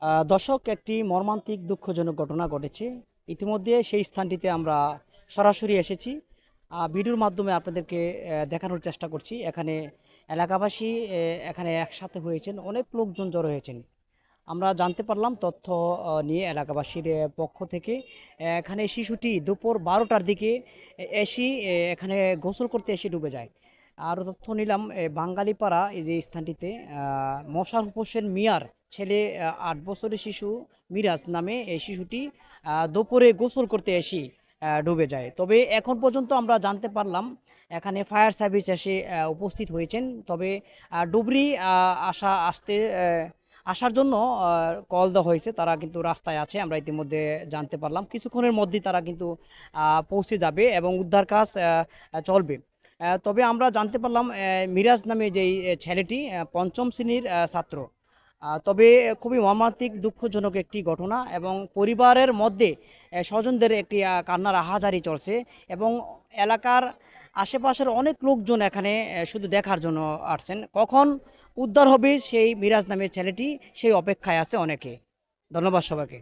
দর্শক, একটি মর্মান্তিক দুঃখজনক ঘটনা ঘটেছে। ইতিমধ্যে সেই স্থানটিতে আমরা সরাসরি এসেছি। ভিডিওর মাধ্যমে আপনাদেরকে দেখানোর চেষ্টা করছি। এখানে এলাকাবাসী এখানে একসাথে হয়েছেন, অনেক লোকজন জড়ো হয়েছেন। আমরা জানতে পারলাম তথ্য নিয়ে এলাকাবাসীর পক্ষ থেকে এখানে শিশুটি দুপুর 12টার দিকে এসে এখানে গোসল করতে এসে ডুবে যায়। আরও তথ্য নিলাম বাঙালিপাড়া, এই যে স্থানটিতে মোশাররফ হোসেন মিয়ার ছেলে 8 বছরের শিশু মিরাজ নামে এই শিশুটি দুপুরে গোসল করতে এসে ডুবে যায়। তবে এখন পর্যন্ত আমরা জানতে পারলাম এখানে ফায়ার সার্ভিস এসে উপস্থিত হয়েছেন। তবে ডুবরি আসার জন্য কল দেওয়া হয়েছে, তারা কিন্তু রাস্তায় আছে, আমরা ইতিমধ্যে জানতে পারলাম। কিছুক্ষণের মধ্যেই তারা কিন্তু পৌঁছে যাবে এবং উদ্ধার কাজ চলবে। তবে আমরা জানতে পারলাম মিরাজ নামে যেই ছেলেটি পঞ্চম শ্রেণীর ছাত্র। তবে খুবই মর্মান্তিক দুঃখজনক একটি ঘটনা, এবং পরিবারের মধ্যে স্বজনদের একটি কান্নার আহাজারি চলছে, এবং এলাকার আশেপাশের অনেক লোকজন এখানে শুধু দেখার জন্য আসছেন। কখন উদ্ধার হবে সেই মিরাজ নামের ছেলেটি, সেই অপেক্ষায় আছে অনেকে। ধন্যবাদ সবাইকে।